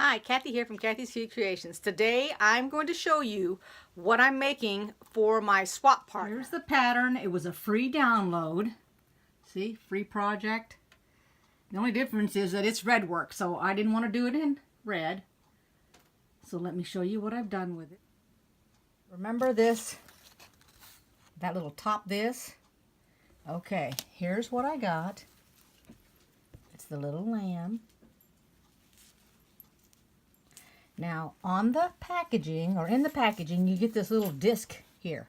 Hi, Kathy here from Kathy's Cute Creations. Today I'm going to show you what I'm making for my swap partner. Here's the pattern. It was a free download. See, free project. The only difference is that it's red work, so I didn't want to do it in red. So let me show you what I've done with it. Remember this, that little top this? Okay, here's what I got. It's the little lamb. Now, on the packaging, or in the packaging, you get this little disc here.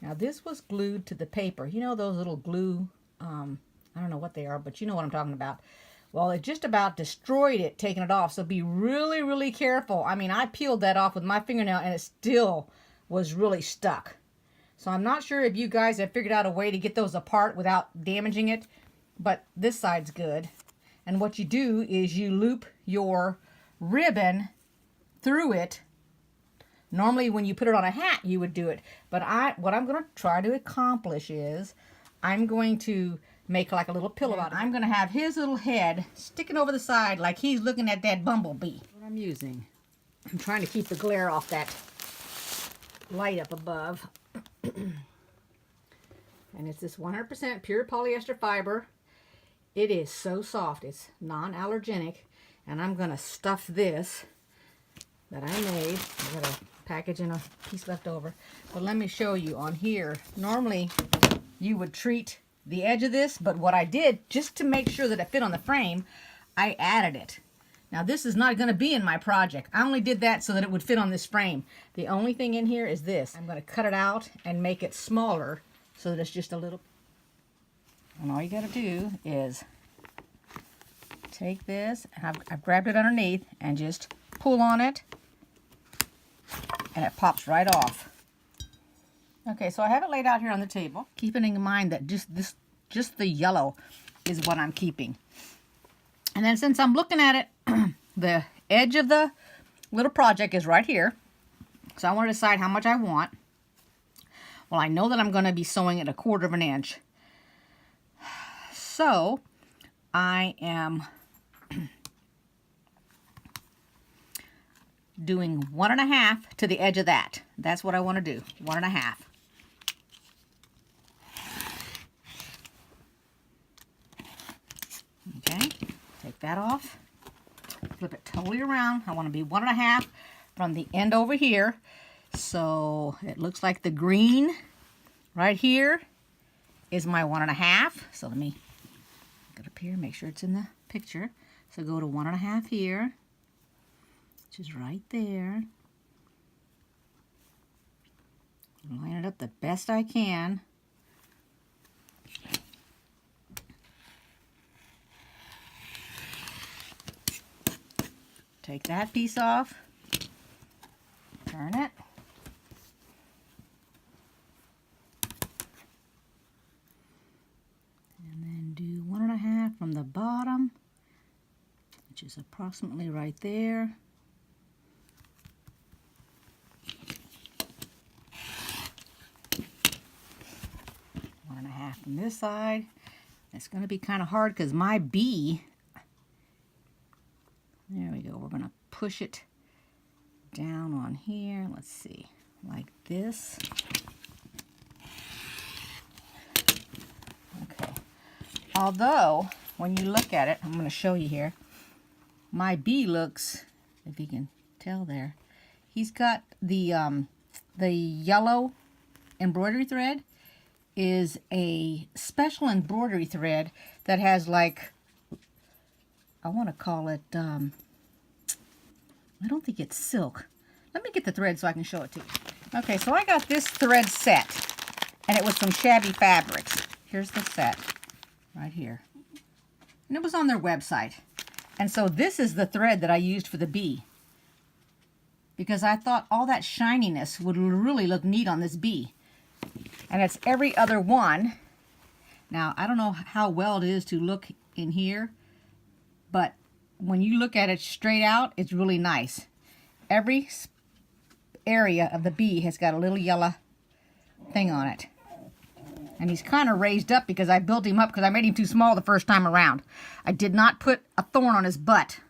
Now, this was glued to the paper. You know those little glue, I don't know what they are, but you know what I'm talking about. Well, it just about destroyed it, taking it off, so be really, really careful. I mean, I peeled that off with my fingernail, and it still was really stuck. So I'm not sure if you guys have figured out a way to get those apart without damaging it, but this side's good. And what you do is you loop your ribbon through it. Normally when you put it on a hat you would do it, but what I'm going to try to accomplish is I'm going to make like a little pillow out of it. I'm going to have his little head sticking over the side like he's looking at that bumblebee. What I'm using, I'm trying to keep the glare off that light up above. And it's this 100% pure polyester fiber. It is so soft, it's non-allergenic, and I'm going to stuff this that I made. I got a package and a piece left over. But let me show you on here. Normally you would treat the edge of this, but what I did, just to make sure that it fit on the frame, I added it. Now this is not going to be in my project. I only did that so that it would fit on this frame. The only thing in here is this. I'm going to cut it out and make it smaller so that it's just a little. And all you got to do is take this, and I've grabbed it underneath and just pull on it, and it pops right off. Okay, so I have it laid out here on the table, keeping in mind that just the yellow is what I'm keeping. And then since I'm looking at it, the edge of the little project is right here, so I want to decide how much I want. Well, I know that I'm going to be sewing it 1/4 of an inch, so I am doing 1.5 to the edge of that. That's what I want to do, 1.5. Okay, take that off, flip it totally around. I want to be 1.5 from the end over here. So it looks like the green right here is my 1.5. So let me get up here, make sure it's in the picture. So go to 1.5 here, which is right there. Line it up the best I can. Take that piece off, turn it. And then do 1.5 from the bottom, which is approximately right there. From this side. It's going to be kind of hard because my bee, there we go, we're going to push it down on here. Let's see, like this. Okay, although when you look at it, I'm going to show you here, my bee looks, if you can tell there, he's got the yellow embroidery thread is a special embroidery thread that has, like, I want to call it, I don't think it's silk. Let me get the thread so I can show it to you. Okay, so I got this thread set, and it was some Shabby Fabrics. Here's the set, right here. And it was on their website. And so this is the thread that I used for the bee, because I thought all that shininess would really look neat on this bee. And it's every other one. Now, I don't know how well it is to look in here, but when you look at it straight out, it's really nice. Every area of the bee has got a little yellow thing on it. And he's kind of raised up because I built him up because I made him too small the first time around. I did not put a thorn on his butt.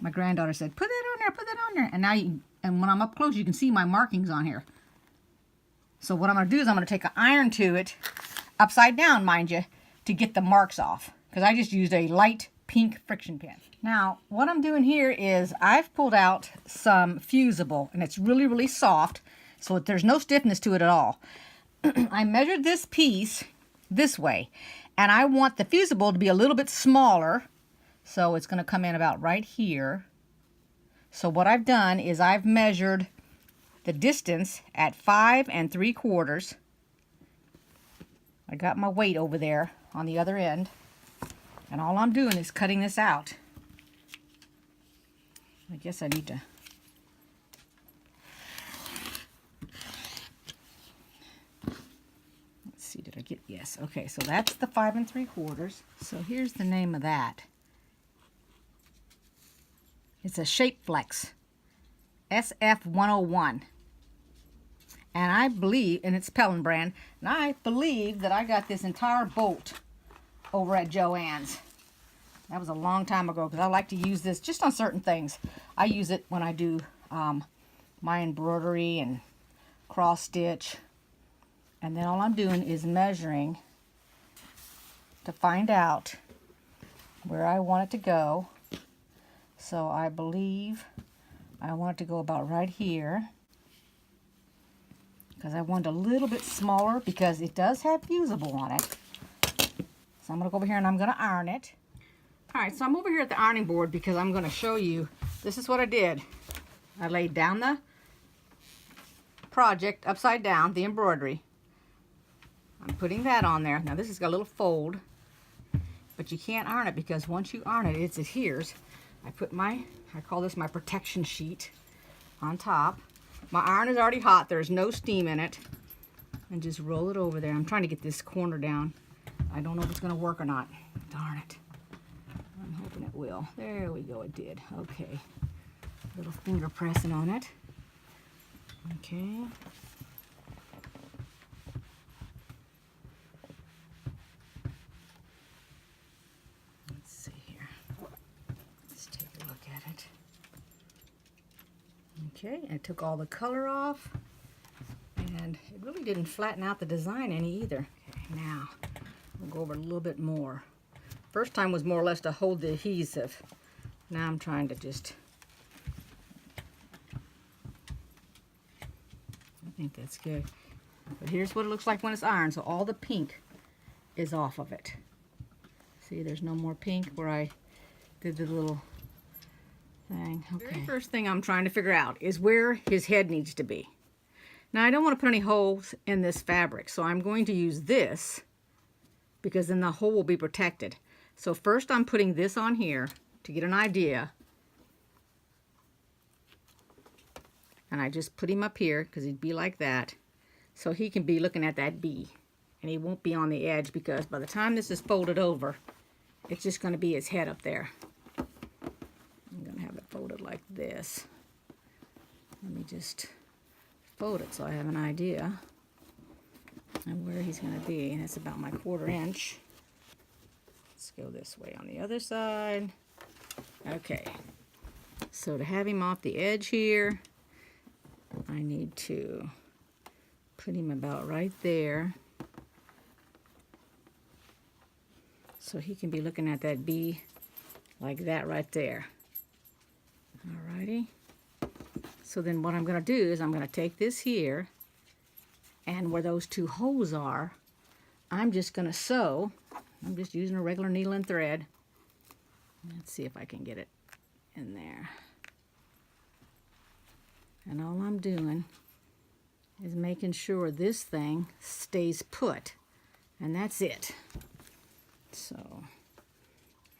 My granddaughter said, put that on there, put that on there. And now and when I'm up close, you can see my markings on here. So what I'm going to do is I'm going to take an iron to it, upside down, mind you, to get the marks off. Because I just used a light pink friction pen. Now, what I'm doing here is I've pulled out some fusible, and it's really, really soft, so there's no stiffness to it at all. I measured this piece this way, and I want the fusible to be a little bit smaller, so it's going to come in about right here. So what I've done is I've measured the distance at 5 3/4. I got my weight over there on the other end, and all I'm doing is cutting this out. I guess I need to... Let's see, did I get... Yes, okay, so that's the 5 3/4. So here's the name of that. It's a Shapeflex SF101. And I believe, and it's Pellin brand, and I believe that I got this entire bolt over at Joann's. That was a long time ago because I like to use this just on certain things. I use it when I do my embroidery and cross stitch. And then all I'm doing is measuring to find out where I want it to go. So I believe I want it to go about right here, because I want it a little bit smaller because it does have fusible on it. So I'm going to go over here and I'm going to iron it. Alright, so I'm over here at the ironing board because I'm going to show you, this is what I did. I laid down the project upside down, the embroidery. I'm putting that on there. Now this has got a little fold, but you can't iron it because once you iron it, it adheres. I put I call this my protection sheet on top. My iron is already hot. There's no steam in it. And just roll it over there. I'm trying to get this corner down. I don't know if it's going to work or not. Darn it. I'm hoping it will. There we go. It did. Okay. Little finger pressing on it. Okay. Let's see here. Let's take a look at it. Okay, I took all the color off, and it really didn't flatten out the design any either. Okay, now we'll go over a little bit more. First time was more or less to hold the adhesive. Now I'm trying to just... I think that's good. But here's what it looks like when it's ironed. So all the pink is off of it. See, there's no more pink where I did the little thing. Okay. The very first thing I'm trying to figure out is where his head needs to be. Now I don't want to put any holes in this fabric, so I'm going to use this because then the hole will be protected. So first I'm putting this on here to get an idea. And I just put him up here because he'd be like that. So he can be looking at that B. And he won't be on the edge because by the time this is folded over, it's just going to be his head up there. I'm going to have it folded like this. Let me just fold it so I have an idea of where he's going to be. And it's about my 1/4 inch. Let's go this way on the other side. Okay. So to have him off the edge here, I need to put him about right there. So he can be looking at that B like that right there. Alrighty. So then what I'm going to do is I'm going to take this here, and where those two holes are, I'm just going to sew. I'm just using a regular needle and thread. Let's see if I can get it in there. And all I'm doing is making sure this thing stays put. And that's it. So,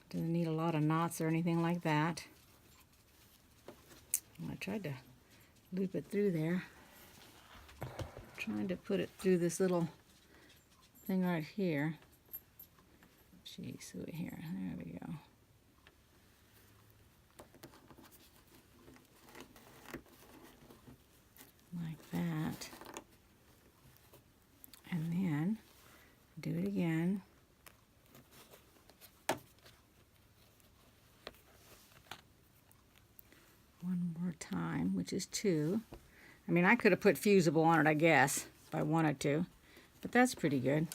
doesn't need a lot of knots or anything like that. I tried to loop it through there. Trying to put it through this little thing right here. Geez, see here. There we go. Like that. And then do it again. Our time, which is 2. I mean, I could have put fusible on it, I guess, if I wanted to, but that's pretty good.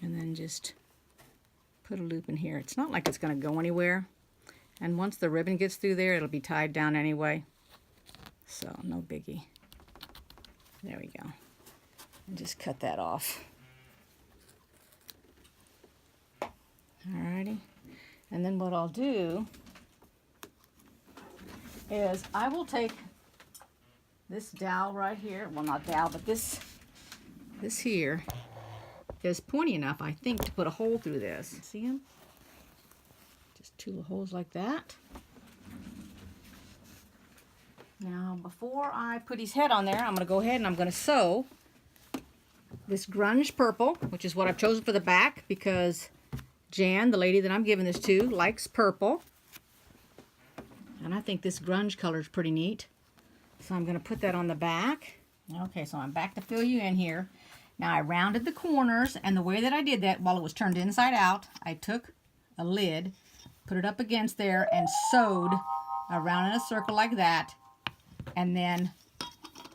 And then just put a loop in here. It's not like it's going to go anywhere. And once the ribbon gets through there, it'll be tied down anyway. So, no biggie. There we go. And just cut that off. Alrighty. And then what I'll do is I will take this dowel right here. Well, not dowel, but this here is pointy enough, I think, to put a hole through this. See them? Just 2 holes like that. Now, before I put his head on there, I'm going to go ahead and I'm going to sew this grunge purple, which is what I've chosen for the back because Jan, the lady that I'm giving this to, likes purple. And I think this grunge color is pretty neat. So I'm going to put that on the back. Okay, so I'm back to fill you in here. Now I rounded the corners, and the way that I did that while it was turned inside out, I took a lid, put it up against there, and sewed around in a circle like that. And then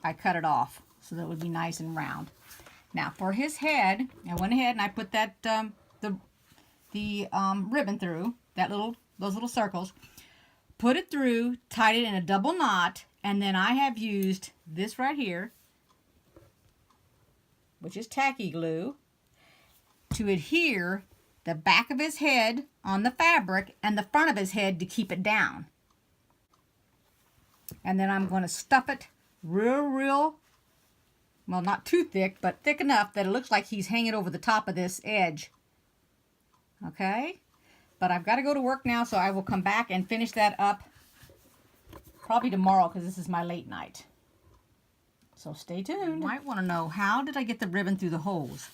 I cut it off so that it would be nice and round. Now for his head, I went ahead and I put that the ribbon through those little circles, put it through, tied it in a double knot, and then I have used this right here, which is tacky glue, to adhere the back of his head on the fabric and the front of his head to keep it down. And then I'm going to stuff it real, well, not too thick, but thick enough that it looks like he's hanging over the top of this edge. Okay? But I've got to go to work now, so I will come back and finish that up probably tomorrow because this is my late night. So stay tuned. You might want to know, how did I get the ribbon through the holes?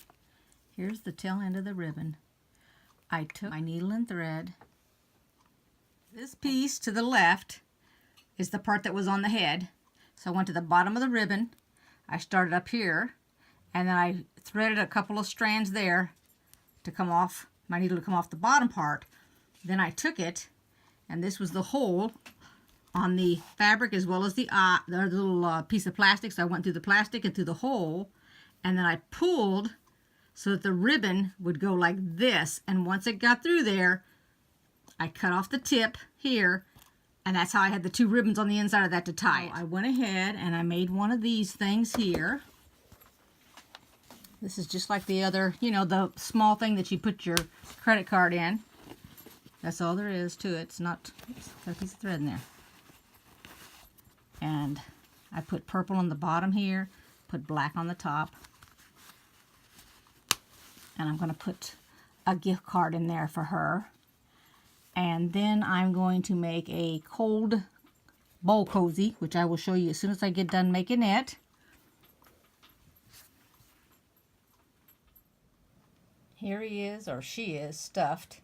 Here's the tail end of the ribbon. I took my needle and thread. This piece to the left is the part that was on the head. So I went to the bottom of the ribbon. I started up here, and then I threaded a couple of strands there to come off, my needle to come off the bottom part. Then I took it, and this was the hole on the fabric as well as the little piece of plastic. So I went through the plastic and through the hole, and then I pulled so that the ribbon would go like this. And once it got through there, I cut off the tip here, and that's how I had the 2 ribbons on the inside of that to tie it. I went ahead and I made one of these things here. This is just like the other, you know, the small thing that you put your credit card in. That's all there is to it. It's got a piece of thread in there. And I put purple on the bottom here, put black on the top. And I'm going to put a gift card in there for her. And then I'm going to make a cold bowl cozy, which I will show you as soon as I get done making it. Here he is, or she is, stuffed.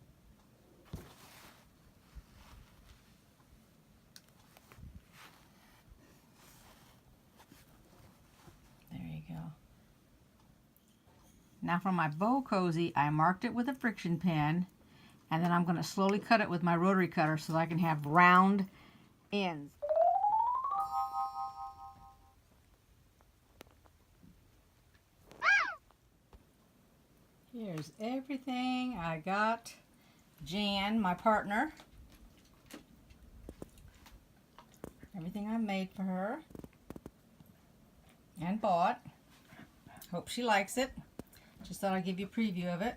There you go. Now for my bow cozy, I marked it with a friction pen, and then I'm going to slowly cut it with my rotary cutter so that I can have round ends. Here's everything I got Jan, my partner. Everything I made for her and bought. Hope she likes it. Just thought I'd give you a preview of it.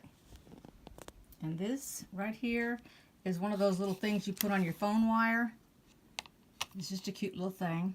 And this right here is one of those little things you put on your phone wire. It's just a cute little thing.